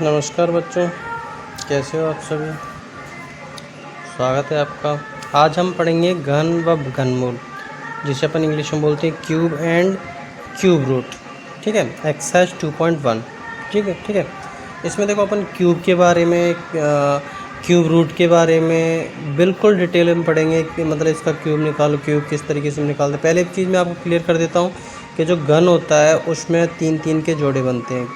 नमस्कार बच्चों, कैसे हो आप सभी। स्वागत है आपका। आज हम पढ़ेंगे घन व घनमूल, जिसे अपन इंग्लिश में बोलते हैं क्यूब एंड क्यूब रूट। ठीक है, एक्सरसाइज 2.1। ठीक है। इसमें देखो अपन क्यूब के बारे में, क्यूब रूट के बारे में बिल्कुल डिटेल में पढ़ेंगे कि मतलब इसका क्यूब निकालो, क्यूब किस तरीके से निकालते हैं। पहले एक चीज़ मैं आपको क्लियर कर देता हूँ कि जो घन होता है उसमें 3-3 के जोड़े बनते हैं।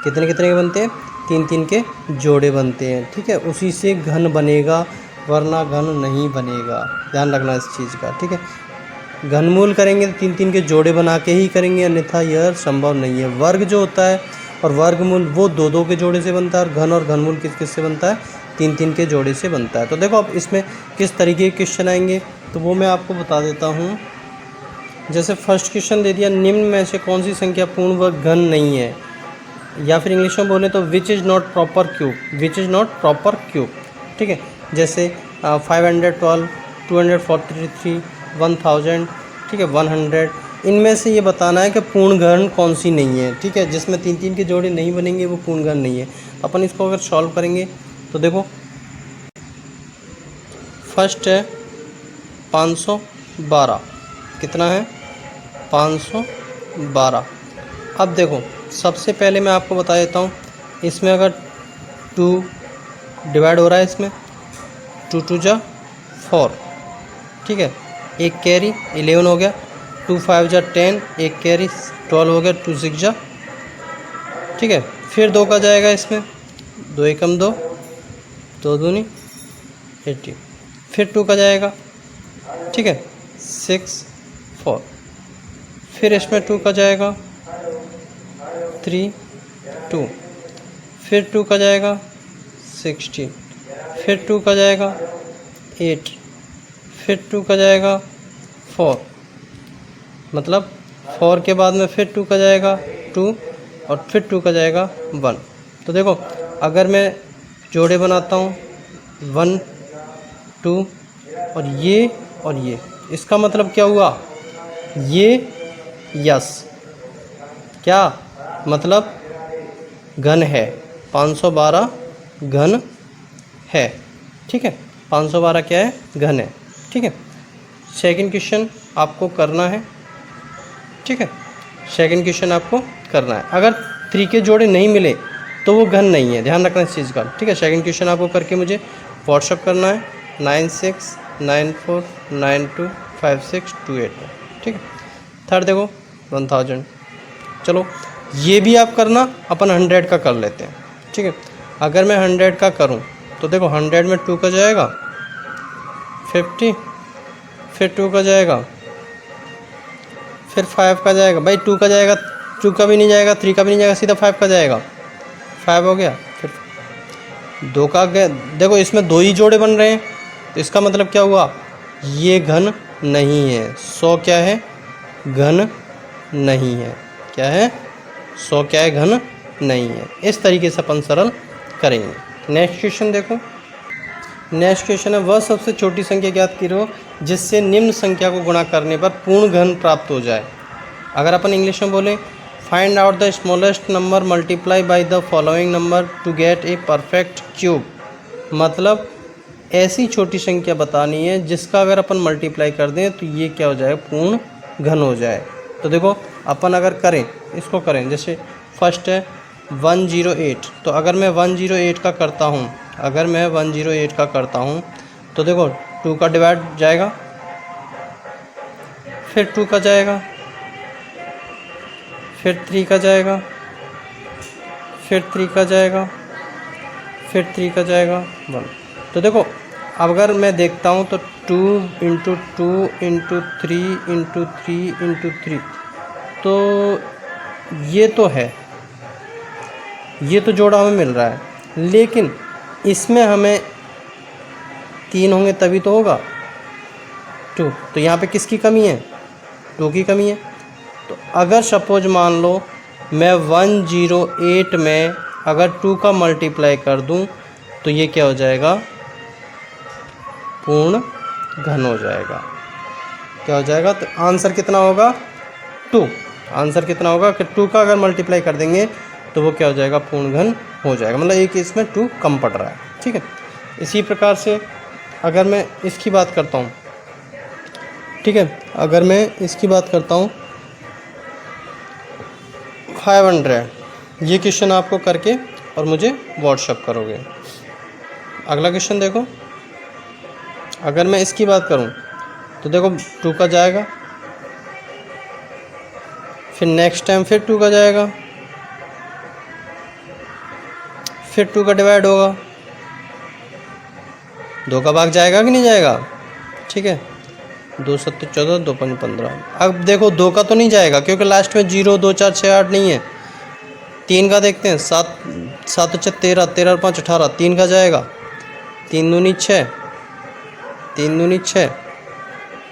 कितने कितने के बनते हैं? 3-3 के जोड़े बनते हैं। ठीक है, उसी से घन बनेगा, वरना घन नहीं बनेगा। ध्यान रखना इस चीज़ का। ठीक है, घनमूल करेंगे तो 3-3 के जोड़े बना के ही करेंगे, अन्यथा यह संभव नहीं है। वर्ग जो होता है और वर्गमूल वो 2-2 के जोड़े से बनता है, और घन और घनमूल किस किस से बनता है? 3-3 के जोड़े से बनता है। तो देखो अब इसमें किस तरीके के क्वेश्चन आएंगे तो वो मैं आपको बता देता हूँ। जैसे फर्स्ट क्वेश्चन दे दिया, निम्न में से कौन सी संख्या पूर्ण व घन नहीं है, या फिर इंग्लिश में बोले तो which is not proper cube, which is not proper cube. ठीक है, जैसे 512, 243, 1000, ठीक है, 100, इनमें से ये बताना है कि पूर्ण घन कौन सी नहीं है। ठीक है, जिसमें 3-3 के जोड़े नहीं बनेंगे वो पूर्ण घन नहीं है। अपन इसको अगर सॉल्व करेंगे तो देखो, फर्स्ट है 512, कितना है? 512। अब देखो, सबसे पहले मैं आपको बता देता हूँ, इसमें अगर 2 डिवाइड हो रहा है, इसमें 2 2 जा 4, ठीक है, एक कैरी 11 हो गया, 2 5 जा 10, एक कैरी 12 हो गया, 2 6 जा, ठीक है। फिर 2 का जाएगा इसमें, 2 एकम 2, 2 दूनी 80, फिर 2 का जाएगा, ठीक है, 6 4, फिर इसमें 2 का जाएगा 3 2, फिर 2 का जाएगा 16, फिर 2 का जाएगा 8, फिर 2 का जाएगा 4, मतलब 4 के बाद में फिर 2 का जाएगा 2, और फिर 2 का जाएगा 1। तो देखो, अगर मैं जोड़े बनाता हूँ 1 2 और ये, इसका मतलब क्या हुआ? ये यस, क्या मतलब घन है, 512 घन है। ठीक है, 512 क्या है? घन है। ठीक है, सेकंड क्वेश्चन आपको करना है। ठीक है, सेकंड क्वेश्चन आपको करना है। अगर 3 के जोड़े नहीं मिले तो वो घन नहीं है, ध्यान रखना इस चीज़ का। ठीक है, सेकंड क्वेश्चन आपको करके मुझे व्हाट्सअप करना है 9694925628। ठीक है, थर्ड देखो 1000। चलो ये भी आप करना, अपन 100 का कर लेते हैं। ठीक है, अगर मैं 100 का करूं तो देखो, 100 में 2 का जाएगा 50, फिर 2 का जाएगा, फिर 5 का जाएगा। भाई 2 का जाएगा, 2 का भी नहीं जाएगा, 3 का भी नहीं जाएगा, सीधा 5 का जाएगा, 5 हो गया। फिर 2 का गया, देखो इसमें 2 ही जोड़े बन रहे हैं, तो इसका मतलब क्या हुआ? ये घन नहीं है। 100 क्या है? घन नहीं है। क्या है? 100 क्या है? घन नहीं है। इस तरीके से अपन सरल करेंगे। नेक्स्ट क्वेश्चन देखो, नेक्स्ट क्वेश्चन है, वह सबसे छोटी संख्या ज्ञात करो जिससे निम्न संख्या को गुणा करने पर पूर्ण घन प्राप्त हो जाए। अगर अपन इंग्लिश में बोलें, find out the smallest number multiply by the following number to get a perfect cube. मतलब ऐसी छोटी संख्या बतानी है जिसका अगर अपन मल्टीप्लाई कर दें तो ये क्या हो जाए? पूर्ण घन हो जाए। तो देखो, अपन अगर करें, इसको करें, जैसे फर्स्ट है 108, तो अगर मैं 108 का करता हूँ, अगर मैं 108 का करता हूँ तो देखो 2 का डिवाइड जाएगा, फिर 2 का जाएगा, फिर 3 का जाएगा, फिर 3 का जाएगा, फिर 3 का जाएगा 1। तो देखो, अगर मैं देखता हूँ तो 2 × 2 × 3 × 3 × 3, तो ये तो है, ये तो जोड़ा हमें मिल रहा है, लेकिन इसमें हमें 3 होंगे तभी तो होगा 2। तो यहाँ पे किसकी कमी है? 2 की कमी है। तो अगर सपोज मान लो मैं 108 में अगर 2 का मल्टीप्लाई कर दूं तो ये क्या हो जाएगा? पूर्ण घन हो जाएगा। क्या हो जाएगा? तो आंसर कितना होगा? 2। आंसर कितना होगा कि 2 का अगर मल्टीप्लाई कर देंगे तो वो क्या हो जाएगा, पूर्ण घन हो जाएगा। मतलब एक इसमें 2 कम पड़ रहा है, ठीक है। इसी प्रकार से अगर मैं इसकी बात करता हूँ, ठीक है, अगर मैं इसकी बात करता हूँ 500, ये क्वेश्चन आपको करके और मुझे व्हाट्सएप करोगे। अगला क्वेश्चन देखो, अगर मैं इसकी बात करूं तो देखो 2 का जाएगा, फिर नेक्स्ट टाइम फिर 2 का जाएगा, फिर 2 का डिवाइड होगा, 2 का भाग जाएगा कि नहीं जाएगा, ठीक है। 2 7 14, 2 5 15। अब देखो 2 का तो नहीं जाएगा क्योंकि लास्ट में 0 2 4 6 8 नहीं है। 3 का देखते हैं, 7 7 6 13, 13 5 18, 3 का जाएगा, 3 दूनी 6, 3 दूनी 6,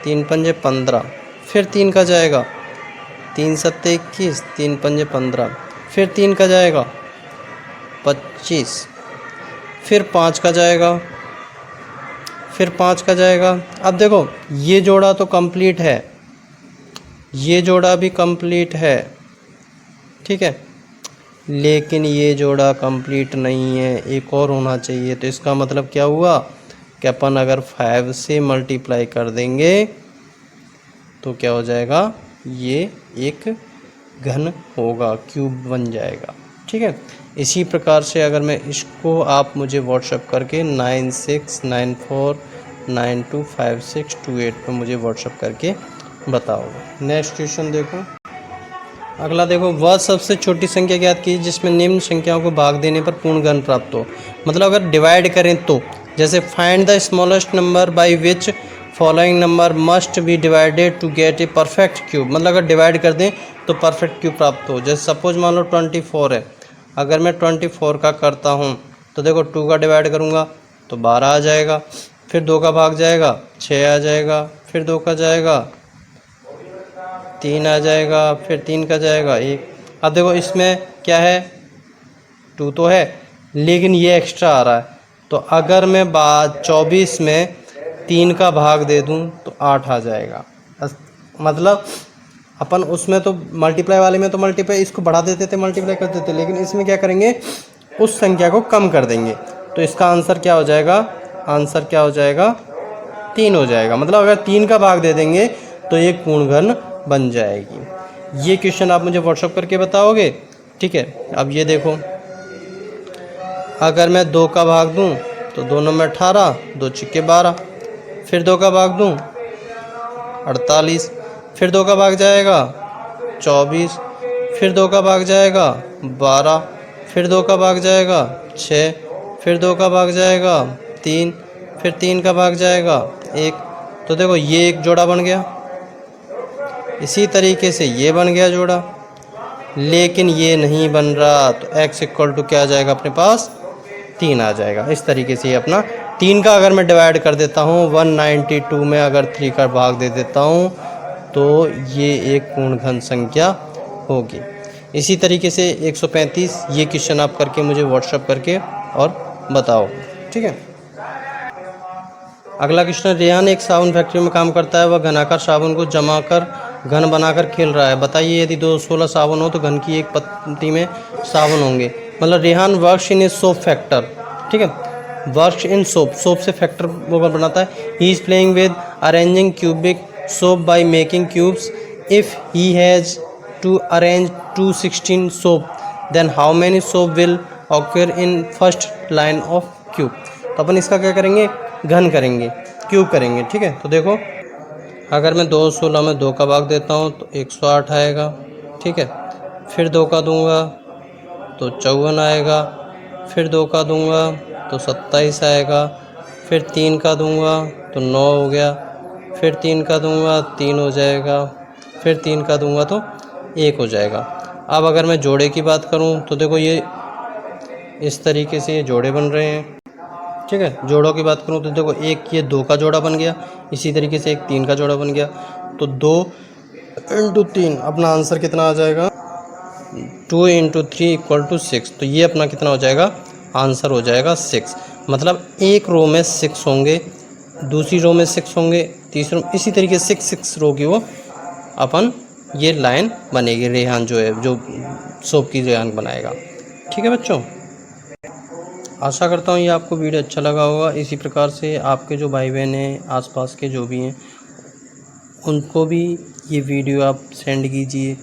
3 पंजे 15, फिर 3 का जाएगा, 3 7 21, 3 पंजे 15, फिर 3 का जाएगा 25, फिर 5 का जाएगा, फिर 5 का जाएगा। अब देखो ये जोड़ा तो कंप्लीट है, ये जोड़ा भी कंप्लीट है, ठीक है, लेकिन ये जोड़ा कंप्लीट नहीं है, एक और होना चाहिए। तो इसका मतलब क्या हुआ कि अपन अगर 5 से मल्टीप्लाई कर देंगे तो क्या हो जाएगा, ये एक घन होगा, क्यूब बन जाएगा, ठीक है। इसी प्रकार से अगर मैं इसको आप मुझे व्हाट्सएप करके 9694925628 पर मुझे व्हाट्सएप करके बताओगे। नेक्स्ट क्वेश्चन देखो, अगला देखो, वह सबसे छोटी संख्या ज्ञात कीजिए जिसमें निम्न संख्याओं को भाग देने पर पूर्ण घन प्राप्त हो। मतलब अगर डिवाइड करें तो, जैसे find the smallest number by which following number must be divided to get a perfect cube. मतलब अगर डिवाइड कर दें तो परफेक्ट क्यूब प्राप्त हो। जैसे सपोज मान लो 24 है, अगर मैं 24 का करता हूँ तो देखो 2 का डिवाइड करूँगा तो 12 आ जाएगा, फिर 2 का भाग जाएगा 6 आ जाएगा, फिर 2 का जाएगा 3 आ जाएगा, फिर 3 का जाएगा 1। अब देखो इसमें क्या है, 2 तो है लेकिन ये एक्स्ट्रा आ रहा है, तो अगर मैं 24 में 3 का भाग दे दूं तो 8 आ जाएगा। मतलब अपन उसमें तो मल्टीप्लाई वाले में तो मल्टीप्लाई इसको बढ़ा देते थे, मल्टीप्लाई कर देते, लेकिन इसमें क्या करेंगे, उस संख्या को कम कर देंगे। तो इसका आंसर क्या हो जाएगा, आंसर क्या हो जाएगा, 3 हो जाएगा। मतलब अगर 3 का भाग दे देंगे तो एक पूर्ण घन बन जाएगी। ये क्वेश्चन आप मुझे व्हाट्सएप करके बताओगे, ठीक है। अब ये देखो, अगर मैं 2 का भाग दूं तो दोनों में 18, 2 छिक्के 12, फिर 2 का भाग दूं 48, फिर 2 का भाग जाएगा 24, फिर 2 का भाग जाएगा 12, फिर 2 का भाग जाएगा 6, फिर 2 का भाग जाएगा 3, फिर 3 का भाग जाएगा 1। तो देखो ये एक जोड़ा बन गया, इसी तरीके से ये बन गया जोड़ा, लेकिन ये नहीं बन रहा, तो x इक्वल टू क्या आ जाएगा अपने पास, 3 आ जाएगा। इस तरीके से ये अपना 3 का अगर मैं डिवाइड कर देता हूँ 192 में, अगर 3 का भाग दे देता हूँ तो ये एक पूर्ण घन संख्या होगी। इसी तरीके से 135, ये क्वेश्चन आप करके मुझे व्हाट्सएप करके और बताओ, ठीक है। अगला क्वेश्चन, रेहान एक साबुन फैक्ट्री में काम करता है, वह घनाकार साबुन को जमा कर घन बनाकर खेल रहा है। बताइए यदि 216 साबुन हो तो घन की एक पत्ती में साबुन होंगे। मतलब Rehan works in a soap factor, ठीक है, वर्क्स इन सोप, सोप से फैक्टर वो बनाता है। He is playing with arranging cubic soap by making cubes. If he has to arrange 216 soap then how many soap will occur in first line of cube. तो अपन इसका क्या करेंगे, घन करेंगे, क्यूब करेंगे, ठीक है। तो देखो अगर मैं 216 में 2 का भाग देता हूँ तो 108 आएगा, ठीक है। फिर 2 का दूंगा तो 54 आएगा, फिर 2 का दूंगा तो 27 आएगा, फिर 3 का दूंगा तो 9 हो गया, फिर 3 का दूंगा 3 हो जाएगा, फिर 3 का दूंगा तो 1 हो जाएगा। अब अगर मैं जोड़े की बात करूं तो देखो ये इस तरीके से ये जोड़े बन रहे हैं, ठीक है। जोड़ों की बात करूं तो देखो एक ये 2 का जोड़ा बन गया, इसी तरीके से एक 3 का जोड़ा बन गया, तो 2 × 3 अपना आंसर कितना आ जाएगा, 2 × 3 = 6। तो ये अपना कितना हो जाएगा, आंसर हो जाएगा 6। मतलब एक रो में 6 होंगे, दूसरी रो में 6 होंगे, तीसरी रो, इसी तरीके से 6 रो की वो अपन ये लाइन बनेगी। रेहान जो है, जो सोप की रेहान बनाएगा। ठीक है बच्चों, आशा करता हूँ ये आपको वीडियो अच्छा लगा होगा। इसी प्रकार से आपके जो भाई बहन हैं, आसपास के जो भी हैं, उनको भी ये वीडियो आप सेंड कीजिए।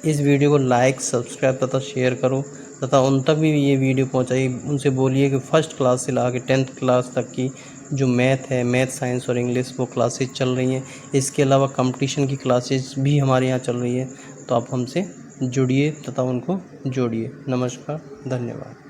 इस वीडियो को लाइक, सब्सक्राइब तथा शेयर करो तथा उन तक भी ये वीडियो पहुंचाइए। उनसे बोलिए कि फर्स्ट क्लास से ला के 10th क्लास तक की जो मैथ है, मैथ, साइंस और इंग्लिश, वो क्लासेस चल रही हैं। इसके अलावा कंपटीशन की क्लासेस भी हमारे यहाँ चल रही है। तो आप हमसे जुड़िए तथा उनको जोड़िए। नमस्कार, धन्यवाद।